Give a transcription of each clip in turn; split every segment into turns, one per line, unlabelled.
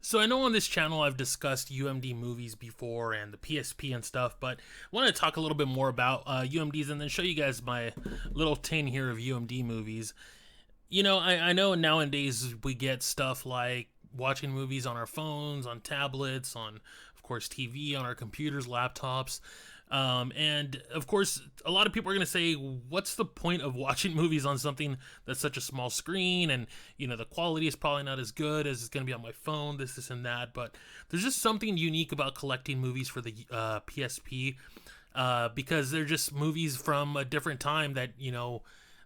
So I know on this channel I've discussed UMD movies before and the PSP and stuff, but I want to talk a little bit more about UMDs and then show you guys my little tin here of UMD movies. I know nowadays we get stuff like watching movies on our phones, on tablets, on, of course, TV, on our computers, laptops. And of course, a lot of people are going to say, what's the point of watching movies on something that's such a small screen? And, the quality is probably not as good as it's going to be on my phone, this, and that. But there's just something unique about collecting movies for the PSP because they're just movies from a different time that,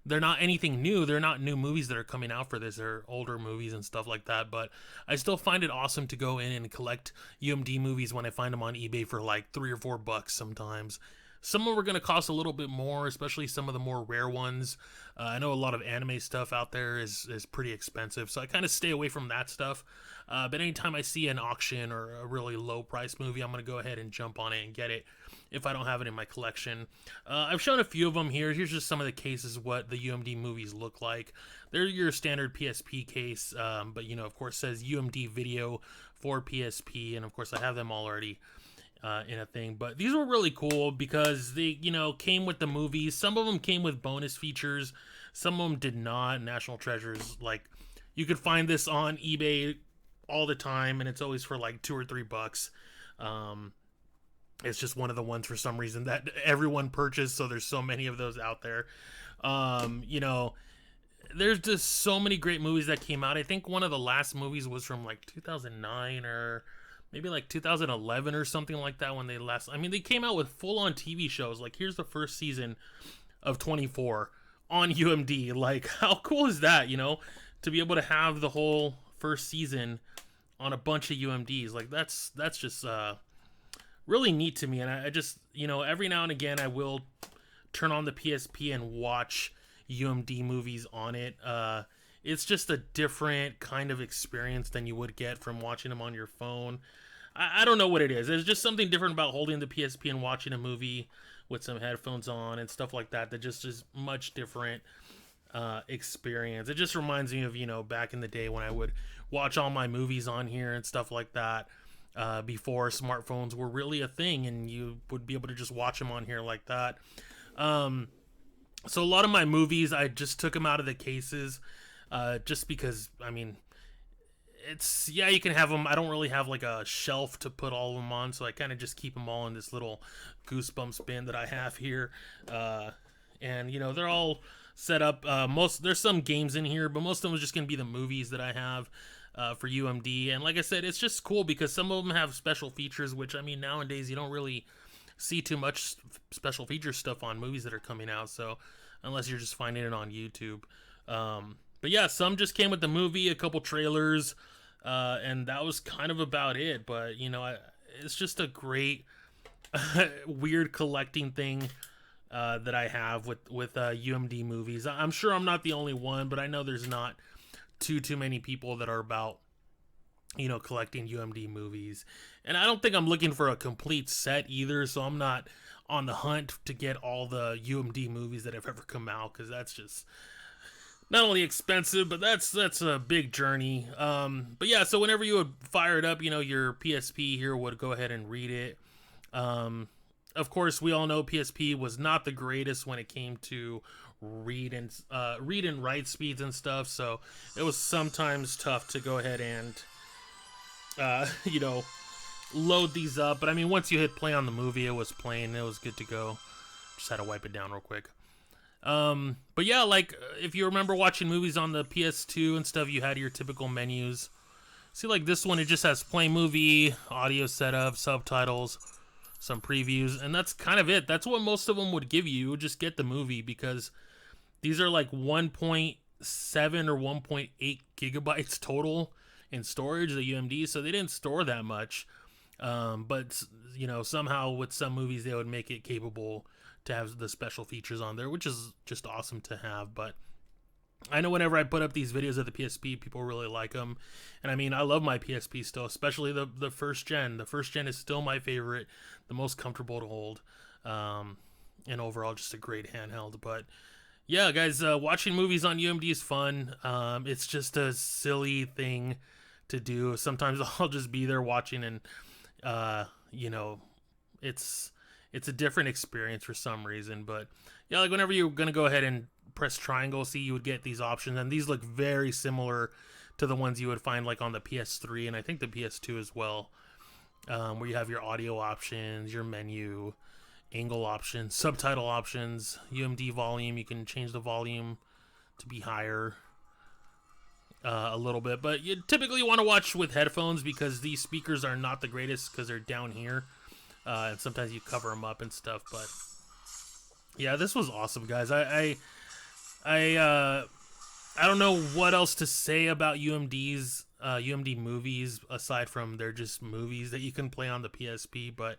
they're not anything new. They're not new movies that are coming out for this. They're older movies and stuff like that. But I still find it awesome to go in and collect UMD movies when I find them on eBay for like $3 or $4 sometimes. Some of them are going to cost a little bit more, especially some of the more rare ones. I know a lot of anime stuff out there is pretty expensive, so I kind of stay away from that stuff. But anytime I see an auction or a really low price movie, I'm going to go ahead and jump on it and get it if I don't have it in my collection. I've shown a few of them here. Here's just some of the cases what the UMD movies look like. They're your standard PSP case, but of course says UMD video for PSP, and of course I have them already in a thing. But these were really cool because they came with the movies. Some of them came with bonus features, some of them did not. National Treasures, like, you could find this on eBay all the time and it's always for like $2 or $3. It's just one of the ones for some reason that everyone purchased, so there's so many of those out there. There's just so many great movies that came out. I think one of the last movies was from like 2009 or maybe like 2011 or something like that when they came out with full-on TV shows. Like, here's the first season of 24 on UMD. Like, how cool is that, to be able to have the whole first season on a bunch of UMDs. Like, that's just really neat to me. And I just, every now and again I will turn on the PSP and watch UMD movies on it. It's just a different kind of experience than you would get from watching them on your phone. I don't know what it is. There's just something different about holding the PSP and watching a movie with some headphones on and stuff like that just is much different experience. It just reminds me of, back in the day when I would watch all my movies on here and stuff like that before smartphones were really a thing and you would be able to just watch them on here like that. So a lot of my movies, I just took them out of the cases just because, you can have them. I don't really have like a shelf to put all of them on, so I kind of just keep them all in this little Goosebumps bin that I have here. And they're all set up. There's some games in here, but most of them is just going to be the movies that I have for UMD. And like I said, it's just cool because some of them have special features, which nowadays you don't really see too much special feature stuff on movies that are coming out. So unless you're just finding it on YouTube. But yeah, some just came with the movie, a couple trailers, and that was kind of about it. But, it's just a great, weird collecting thing that I have with UMD movies. I'm sure I'm not the only one, but I know there's not too many people that are about, collecting UMD movies. And I don't think I'm looking for a complete set either, so I'm not on the hunt to get all the UMD movies that have ever come out, because that's just not only expensive, but that's a big journey. But yeah, so whenever you would fire it up, your PSP here would go ahead and read it. Of course, we all know PSP was not the greatest when it came to read and write speeds and stuff, so it was sometimes tough to go ahead and load these up. But once you hit play on the movie, it was playing, it was good to go. Just had to wipe it down real quick. But yeah, like, if you remember watching movies on the PS2 and stuff, you had your typical menus. See, like this one, it just has play movie, audio setup, subtitles, some previews, and that's kind of it. That's what most of them would give you. You would just get the movie, because these are like 1.7 or 1.8 gigabytes total in storage, the UMD, so they didn't store that much. But somehow with some movies they would make it capable to have the special features on there, which is just awesome to have. But I know whenever I put up these videos of the PSP, people really like them. And I love my PSP still, especially the first gen. The first gen is still my favorite, the most comfortable to hold, and overall just a great handheld. But yeah, guys, watching movies on UMD is fun. It's just a silly thing to do. Sometimes I'll just be there watching, and you know, it's a different experience for some reason. But yeah, like whenever you're gonna go ahead and press triangle, see, you would get these options, and these look very similar to the ones you would find like on the PS3 and I think the PS2 as well, where you have your audio options, your menu, angle options, subtitle options, UMD volume. You can change the volume to be higher a little bit, but you typically want to watch with headphones because these speakers are not the greatest because they're down here, and sometimes you cover them up and stuff. But yeah, this was awesome, guys. I don't know what else to say about UMD movies aside from they're just movies that you can play on the PSP. But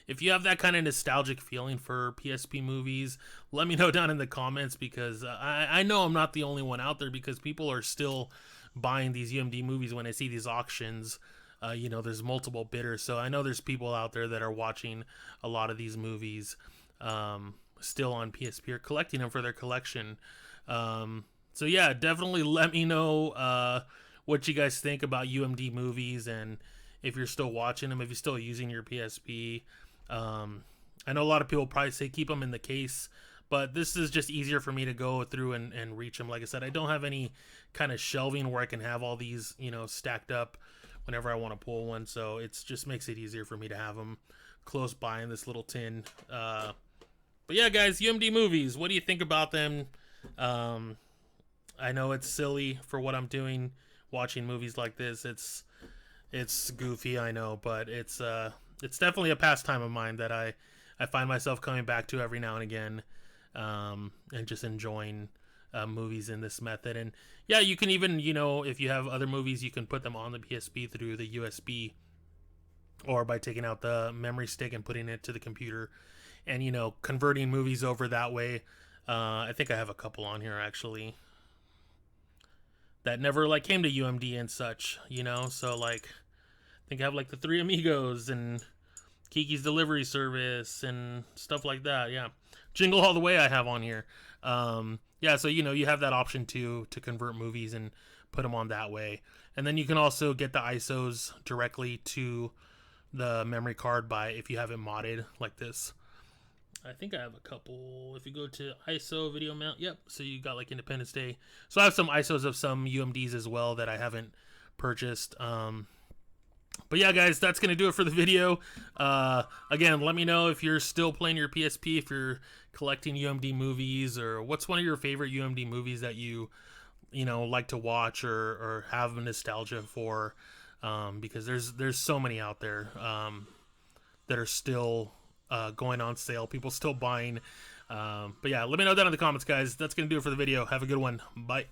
if you have that kind of nostalgic feeling for PSP movies, let me know down in the comments, because I know I'm not the only one out there, because people are still buying these UMD movies when I see these auctions. You know, there's multiple bidders, so I know there's people out there that are watching a lot of these movies still on PSP or collecting them for their collection. So yeah, definitely let me know what you guys think about UMD movies, and if you're still watching them, if you're still using your PSP. I know a lot of people probably say keep them in the case, but this is just easier for me to go through and reach them. Like I said, I don't have any kind of shelving where I can have all these, you know, stacked up whenever I want to pull one, so it just makes it easier for me to have them close by in this little tin. But yeah, guys, UMD movies, what do you think about them? I know it's silly for what I'm doing, watching movies like this. It's goofy, I know, but it's definitely a pastime of mine that I find myself coming back to every now and again, and just enjoying movies in this method. And yeah, you can even, you know, if you have other movies, you can put them on the PSP through the USB, or by taking out the memory stick and putting it to the computer, and, you know, converting movies over that way. I think I have a couple on here actually that never like came to UMD and such, you know. So like, I think I have like the Three Amigos and Kiki's Delivery Service and stuff like that. Yeah, Jingle All the Way I have on here. Yeah, so you know, you have that option to convert movies and put them on that way, and then you can also get the ISOs directly to the memory card by, if you have it modded like this. I think I have a couple. If you go to ISO video mount, yep. So you got like Independence Day. So I have some ISOs of some UMDs as well that I haven't purchased. But yeah, guys, that's gonna do it for the video. Again, let me know if you're still playing your PSP, if you're collecting UMD movies, or what's one of your favorite UMD movies that you know, like to watch or have nostalgia for. Because there's so many out there that are still going on sale, people still buying. But yeah, let me know down in the comments, guys. That's gonna do it for the video. Have a good one. Bye.